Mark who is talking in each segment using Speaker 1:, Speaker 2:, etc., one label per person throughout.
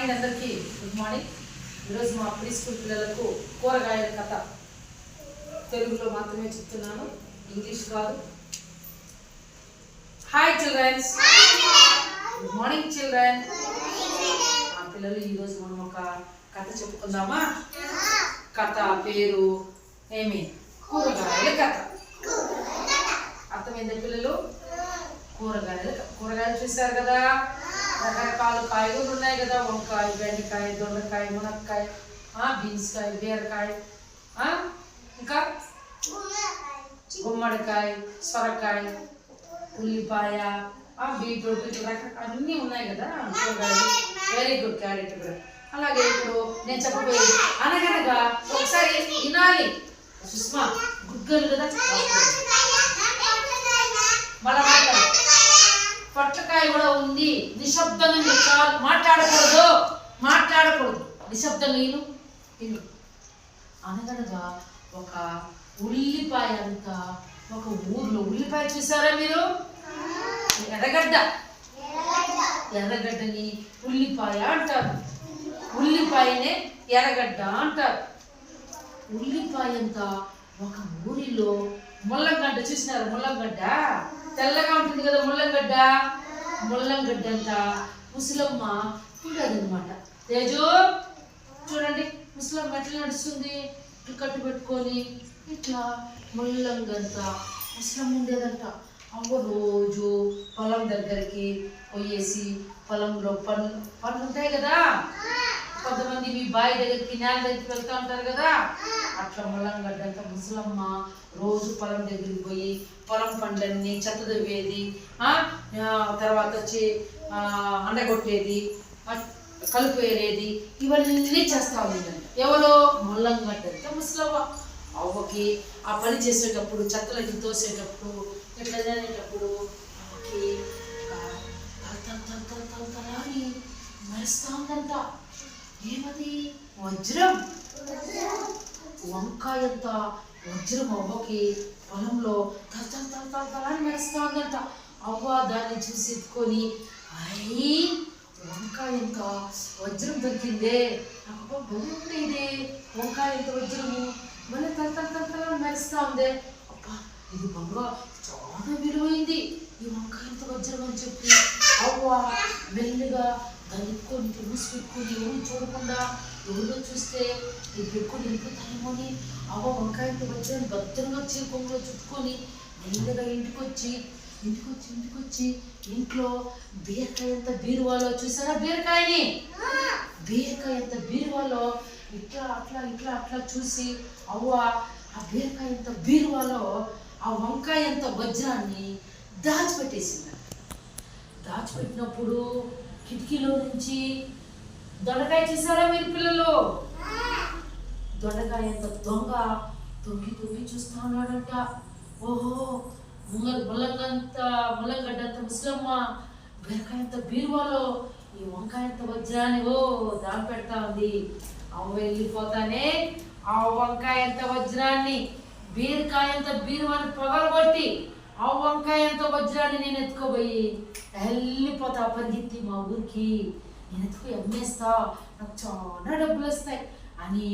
Speaker 1: Morning అందరికీ good morning. ఈరోజు మా ప్రీ స్కూల్ పిల్లలకు కూరగాయల కథ తెలుగులో మాత్రమే చెప్తున్నాను, ఇంగ్లీష్ కాదు. Hi children's, good morning children. మా పిల్లలు ఈరోజు మనం ఒక కథ చెప్పుకుందామా? కథ పేరు ఏమి? కూరగాయల కథ. అర్థమైందా పిల్లలు? కూరగాయలు చూసారు కదా, రకరకాల కాయగూరలు ఉన్నాయి కదా, వంకాయ, బెండకాయ, దొండకాయ, మునక్కాయ, బీన్స్కాయ, బీరకాయ, ఇంకా గుమ్మడికాయ, సొరకాయ, ఉల్లిపాయ, బీట్రూట్, రకరకాల అన్నీ ఉన్నాయి కదా కూరగాయలు. వెరీ గుడ్, క్యారెట్ కూడా. అలాగే ఇప్పుడు నేను చెప్పబోయేది అనగనగా ఒకసారి వినాలి. సుష్మా గుడ్గలు కదా, మళ్ళా పొట్లకాయ కూడా ఉంది. నిశ్శబ్దంగా మాట్లాడకూడదు నిశ్శబ్దంగా ఇల్లు. అనగనగా ఒక ఉల్లిపాయ అంతా ఒక ఊర్లో, ఉల్లిపాయ చూసారా మీరు? ఎర్రగడ్డని ఉల్లిపాయ అంటారు, ఉల్లిపాయనే ఎర్రగడ్డ అంటారు. ఉల్లిపాయ అంతా ఒక ఊరిలో ముల్లంగడ్డ చూసినారు? ముల్లంగడ్డ తెల్లగా ఉంటుంది కదా, ముల్లంగడ్డ అంతా ముసలమ్మ ఉండదన్నమాట. తేజు చూడండి, ముసలమ్మ ఎట్లా నడుస్తుంది, కట్టు పెట్టుకొని ఇట్లా ముల్లంగంతా ముసలమ్మ ఉండేదంట. అవ్వ రోజు పొలం దగ్గరికి పోయేసి పొలంలో పనులు ఉంటాయి కదా, కొంతమంది మీ బావి దగ్గరికి, నేల దగ్గరికి వెళ్తూ ఉంటారు కదా, అట్లా ముల్లంగడ్డంతా ముసలమ్మ రోజు పొలం దగ్గరికి పోయి పొలం పండ్లన్నీ చెత్త దువ్వేది, తర్వాత వచ్చి అండగొట్టేది, కలుపు వేరేది, ఇవన్నీ చేస్తూ ఉండేదంట. ఎవరో? ముల్లంగడ్డంతా ముసలమ్మ. అవ్వకి ఆ పని చేసేటప్పుడు, చెత్తలకి తోసేటప్పుడు, ఇట్లా చేసేటప్పుడు అవ్వకి తలని మెరుస్తా ఉందంట. ఏమది? వజ్రం. వంకాయ అంత వజ్రం అవ్వకి పొలంలో తలని మెరుస్తా ఉందంట. అవ్వ దాన్ని చూసి ఎత్తుకొని, అయ్యి వంకాయ ఎంత వజ్రం దొరికిందే, అబ్బా బాగుంది ఇదే వంకాయ ఎంత వజ్రము, మళ్ళీ తలని మెరుస్తా ఉందే, అబ్బా ఇది చాలా విలువైంది ఈ వంకాయ ఎంత వజ్రం అని చెప్పి అవ్వ మెల్లిగా దాన్ని ఎత్తుకొని మూసి పెట్టుకొని, ఎవరు చూడకుండా, ఎవరిలో చూస్తే ఇది పెట్టుకొని వెళ్ళిపోతారేమో అని అవ్వ వంకాయ ఎంత వజ్రాన్ని భద్రంగా చీకొంగులో చుట్టుకొని మెల్లిగా ఇంటికొచ్చి ఇంట్లో బీరకాయ అంత బీరువాలో చూసారా? బీరకాయ అంత బీరువాలో ఇట్లా చూసి అవ్వ ఆ బీరకాయ అంత బీరువాలో ఆ వంకాయ అంత వజ్రాన్ని దాచిపెట్టేసింది. దాచిపెట్టినప్పుడు కిటికీలో నుంచి దొండకాయ చూసారా మీరు పిల్లలు? దొండకాయ అంత తొంగి చూస్తా ఉన్నాడంట. ఓహో, ముల్లంగడ్డ అంత ముసలమ్మ బీరకాయ అంత బీరువాలో ఈ వంకాయ అంత వజ్రాన్ని దాని పెడతా ఉంది. అవ్వ వెళ్ళిపోతానే ఆ వంకాయ అంత వజ్రాన్ని, బీరకాయ అంత బీరువాన్ని పగలగొట్టి ఆ వంకాయ అంత వజ్రాన్ని నేను ఎత్తుకోబోయి వెళ్ళిపోతా పరిగెత్తి మా ఊరికి. నేను ఎత్తుకుని అమ్మేస్తా, నాకు చాలా డబ్బులు వస్తాయి అని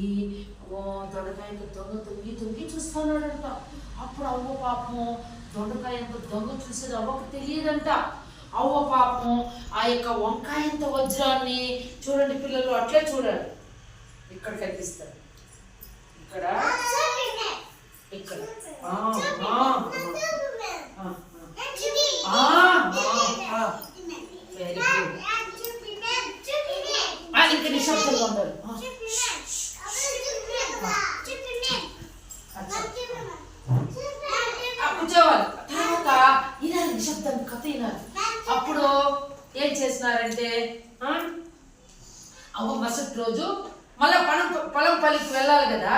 Speaker 1: ఈ దొండకాయ తొంగి చూస్తున్నాడంట. అప్పుడు అవ్వ పాపం దొండకాయ అంత దొంగ చూసేది అవ్వకు తెలియదంట. అవ్వ పాపం ఆ యొక్క వంకాయ అంత వజ్రాన్ని చూడండి పిల్లలు, అట్లే చూడండి, ఇక్కడ కనిపిస్తారు, ఇక్కడ వెరీ గుడ్. ఇంకా నిశ్శబ్దంగా ఉండాలి. కూర్చోవాలి, తర్వాత వినాలి, నిశ్శబ్దం కథ వినాలి. అప్పుడు ఏం చేసినారంటే అవ్వ మరుసటి రోజు మళ్ళా పొలం పల్లికి వెళ్ళాలి కదా,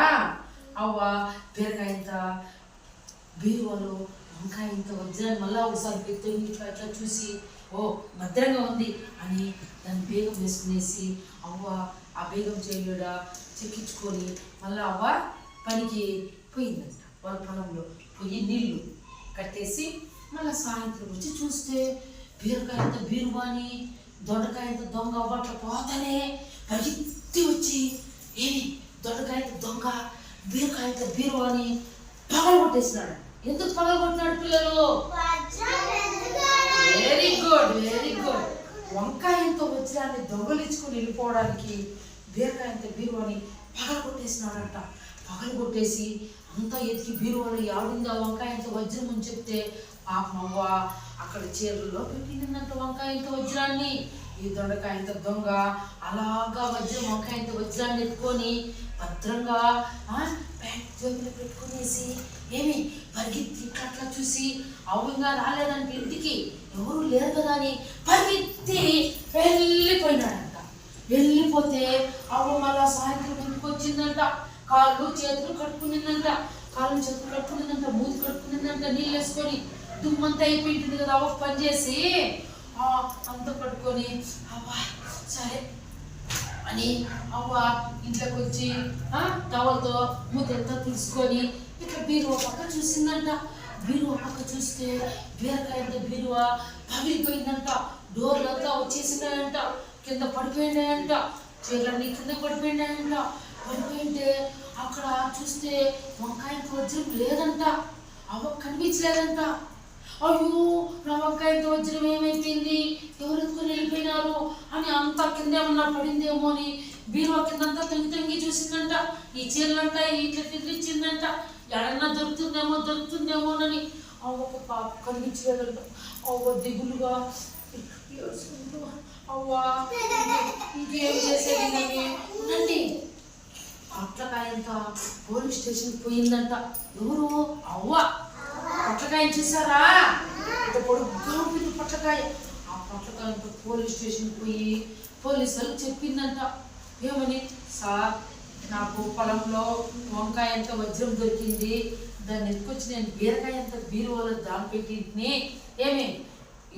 Speaker 1: అవ్వ బీరకాయ ఇంత బీరువాలో వంకాయ ఇంత వజ్రాన్ని మళ్ళా ఒకసారి ఇట్లా చూసి, ఓ భద్రంగా ఉంది అని దాన్ని బేగం వేసుకునేసి అవ్వ ఆ బేగం చేయడా చెక్కించుకొని మళ్ళీ అవ్వ పనికి పోయిందంట. వాళ్ళ పొలంలో పోయి నీళ్లు కట్టేసి మళ్ళీ సాయంత్రం వచ్చి చూస్తే బీరకాయ అంత బీరువాని దొండకాయంత దొంగ అవ్వట్ల పోతానే పరిగెత్తి వచ్చి ఏమి దొండకాయంత దొంగ బీరకాయంత బీరువాని పగలగొట్టేసినాడు. ఎందుకు పగలగొట్టినాడు పిల్లలు? Very good, very good. వంకాయంతో వజ్రాన్ని దొంగలించుకుని వెళ్ళిపోవడానికి బీరకాయంత బీరువాని పగలగొట్టేసినాడంట. పగలగొట్టేసి అంతా ఎత్తి బీరువాలో ఆడింది ఆ వంకాయంత వజ్రం అని చెప్తే పాపం అవ్వ అక్కడ చీరల్లో పెట్టిందంట వంకాయంత వజ్రాన్ని. ఈ దొండకాయంత దొంగ అలాగా వంకాయంత వజ్రాన్ని ఎత్తుకొని భద్రంగా ప్యాంట్ జోబులో పెట్టుకునేసి ఏమి పరిగెత్తి అట్లా చూసి అవ్వంగా రాలేదంటే ఇంటికి ఎవరు లేరు కదా అని పరిగెత్తి వెళ్ళిపోయినాడంట. వెళ్ళిపోతే అవ్వ మళ్ళా సాయంత్రం ఇంటికి వచ్చిందంట. కాళ్ళు చేతులు కట్టుకునిందంట, కాళ్ళు చేతులు కట్టుకునిందంట, మూతి కట్టుకునిందంట. నీళ్ళు వేసుకొని దుమ్మంతా అయిపోయింటుంది కదా అవ్వ పని చేసి అంత కట్టుకొని అవ్వ సరే అని అవ్వ ఇంట్లోకి వచ్చి టవల్తో మూతంతా తుడుచుకొని ఇట్లా బీరువా పక్క చూసిందంట. బీరువా పక్క చూస్తే బీరకాయంత బీరువా పగిలిపోయిందంట. డోర్లంతా వచ్చేసినాయంట, కింద పడిపోయినాయంట, చీరలన్నీ కింద పడిపోయినాయంట. పడిపోయింటే అక్కడ చూస్తే వంకాయంత వజ్రం లేదంట, అవ్వ కనిపించలేదంట. అయ్యో నా వంకాయంత వజ్రం ఏమైపోయింది, ఎవరు ఎత్తుకొని వెళ్ళిపోయినారు అని అంతా కింద ఏమన్నా పడిందేమో అని బీరువా కిందంతా తొంగి చూసిందంట. ఈ చీరలంతా ఇట్లా తిరిగిచ్చిందంట, ఎడన్నా దొరుకుతుందేమోనని అవ్వకు పాప కనిపించలేదంట. అవ్వ దిగులుగా అవ్వ ఇంకేం చేసేది నండి పొట్లకాయంత పోలీస్ స్టేషన్కి పోయిందంట. ఎవరు? అవ్వ. పొట్లకాయ చూసారా? ఇంత పొడుగ్గా ఉంటుంది పొట్లకాయ. ఆ పొట్లకాయంతో పోలీస్ స్టేషన్కి పోయి పోలీసు వాళ్ళకి చెప్పిందంట. ఏమని? సార్ నాకు పొలంలో వంకాయంత వజ్రం దొరికింది, దాన్ని ఎత్తుకొచ్చి నేను బీరకాయంత బీరువాలో దానిపెట్టింటిని. ఏమి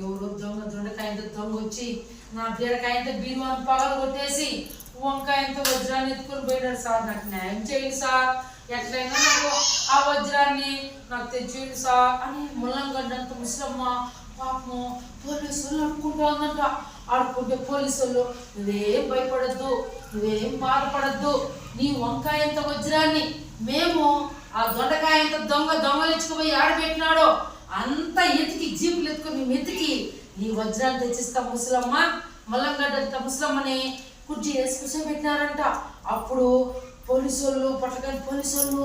Speaker 1: ఎవరో దొండకాయంత దొంగ వచ్చి నా బీరకాయంత బీరువాని పగలు కొట్టేసి వంకాయంత వజ్రాన్ని ఎత్తుకొని పోయినాడు సార్. నాకు న్యాయం చేయండి సార్, ఎట్లయినా నాకు ఆ వజ్రాన్ని నాకు తెచ్చేయండి సార్ అని ముల్లంగడ్డంత ముసలమ్మ పాపం పోలీసు వాళ్ళు అనుకుంటా ఉందంట. ఆడుకుంటే పోలీసు వాళ్ళు నువ్వేం భయపడద్దు, నువ్వేం బాధపడద్దు, నీ వంకాయంత వజ్రాన్ని మేము ఆ దొండకాయంత దొంగలించుకుపోయి ఆడబెట్టినాడో అంతా ఎతికి జీపులు ఎత్తుకొని మేము ఎతికి నీ వజ్రాన్ని తెచ్చిస్తాం ముసలమ్మ. ముల్లంగడ్డంత ముసలమ్మని కుర్చీ వేసి కూర్చోబెట్టినారంట. అప్పుడు పోలీసు వాళ్ళు పొట్లకాయ పోలీసు వాళ్ళు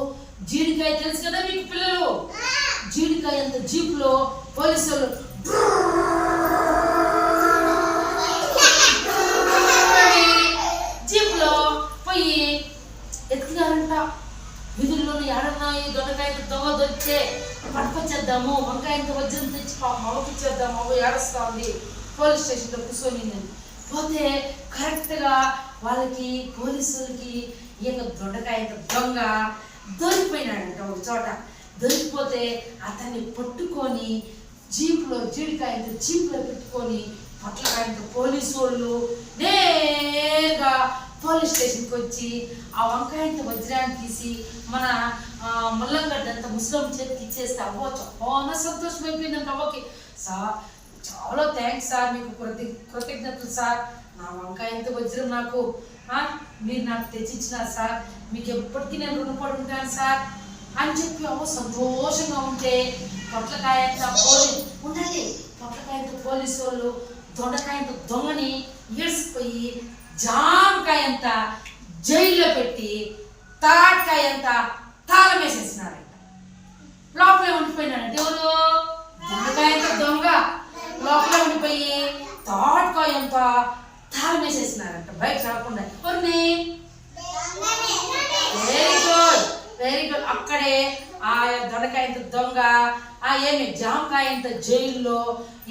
Speaker 1: జీడికాయ తెలుసు కదా మీకు పిల్లలు, జీడికాయ అంత జీపులో పోలీసు వాళ్ళు జీపులో పోయి ఎత్తుకున్నారంట. వీధుల్లోని ఏడన్నాయి దొండకాయంత దొంగ దొరికితే పట్టుకొచ్చేద్దాము, వంకాయంత వజ్రం తెచ్చి పాపం అవకిచ్చేద్దాము, అవి ఏడుస్తా ఉంది. పోలీస్ స్టేషన్లో కూర్చొని పోతే కరెక్ట్గా వాళ్ళకి పోలీసులకి ఈయన దొండకాయంత దొంగ దొరికిపోయినాడంట ఒక చోట. దొరికిపోతే అతన్ని పట్టుకొని జీపులో జీడికాయంత జీపులో పెట్టుకొని పొట్లకాయంత పోలీసు వాళ్ళు నేరుగా పోలీస్ స్టేషన్కి వచ్చి ఆ వంకాయంత వజ్రాన్ని తీసి మన ముల్లంగడ్డంత ముస్లిం చేతికి ఇచ్చేస్తే అవ్వ చాలా సంతోషం అయిపోయిందంట అవ్వకి. సార్ చాలా థ్యాంక్స్ సార్, మీకు కృతజ్ఞతలు సార్, నా వంకాయంత వజ్రం నాకు మీరు నాకు తెచ్చిచ్చినారు సార్, మీకు ఎప్పటికీ నేను రుణపడి ఉంటాను సార్ అని చెప్పి అవ్వ సంతోషంగా ఉంటే పొట్లకాయంత ఉండండి పొట్లకాయంత పోలీసు వాళ్ళు దొండకాయంత దొంగని ఈడ్చిపోయి జామకాయంత జైల్లో పెట్టి తాటకాయంత తాళం వేసేసినారంట. లోపలే ఉండిపోయినాడంటే ఎవరు? దొండకాయంత దొంగ లోపలే ఉండిపోయి తాటకాయంత తాళం వేసేసినారంట, బయట రాకుండా. Very good, very good. అక్కడే ఆ దొండకాయంత దొంగ ఏమి జామకాయంత జైల్లో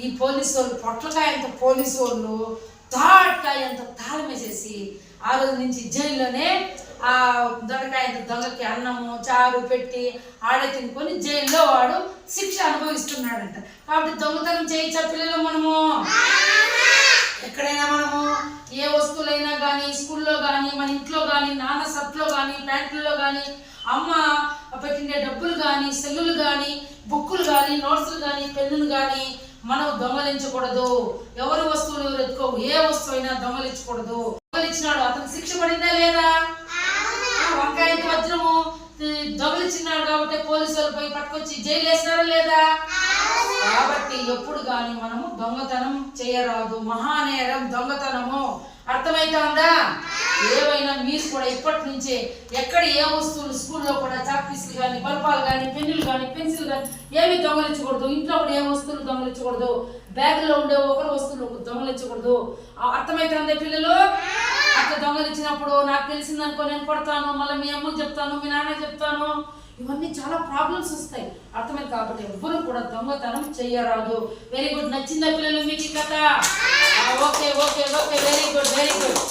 Speaker 1: ఈ పోలీసు వాళ్ళు పొట్లకాయంత పోలీసు వాళ్ళు తాటకాయంత తాళం వేసేసి ఆ రోజు నుంచి జైల్లోనే ఆ దొండకాయంత దొంగకి అన్నము చారు పెట్టి ఆడే తినుకొని జైల్లో వాడు శిక్ష అనుభవిస్తున్నాడంట. కాబట్టి దొంగతనం చేయొచ్చా పిల్లలు? మనము ఎక్కడైనా మనము ఏ వస్తువులైనా కానీ స్కూల్లో కానీ మన ఇంట్లో కానీ నాన్న సట్లో కానీ ప్యాంట్లలో కానీ అమ్మ పెట్టిండే డబ్బులు కానీ సెల్లులు కానీ బుక్కులు కానీ నోట్స్లు కానీ పెన్నులు కానీ మనం దొంగలించకూడదు. ఎవరి వస్తువులు ఎవరు ఎత్తుకోవు. ఏ వస్తువు అయినా దొంగలించకూడదు. దొంగలించినాడు, అతనికి శిక్ష పడిందా లేదా? వంకాయ వజ్రము దొంగలించినాడు కాబట్టి పోలీసులు పోయి పట్టుకొచ్చి జైలు వేసినారా లేదా? కాబట్టి ఎప్పుడు కానీ మనము దొంగతనం చేయరాదు. మహానేరం దొంగతనము. అర్థమైతుందా? ఏవైనా మీరు కూడా ఇప్పటి నుంచే ఎక్కడ ఏ వస్తువులు స్కూల్లో కూడా చాక్పీసులు కానీ బల్పాలు కానీ పెన్నులు కానీ పెన్సిల్ కానీ ఏవి దొంగలించకూడదు. ఇంట్లో కూడా ఏ వస్తువులు దొంగలించకూడదు. బ్యాగులో ఉండే ఒకరు వస్తువులు దొంగలించకూడదు. అర్థమైతుందా పిల్లలు? అట్లా దొంగలించినప్పుడు నాకు తెలిసిందనుకో నేను కొడతాను, మళ్ళీ మీ అమ్మకి చెప్తాను, మీ నాన్నకి చెప్తాను. ఇవన్నీ చాలా ప్రాబ్లమ్స్ వస్తాయి. అర్థమైంది? కాబట్టి ఎవ్వరు కూడా దొంగతనం చెయ్యరాదు. Very good. నచ్చిందా పిల్లలు మీకు ఈ కథ? Okay okay okay very good very good.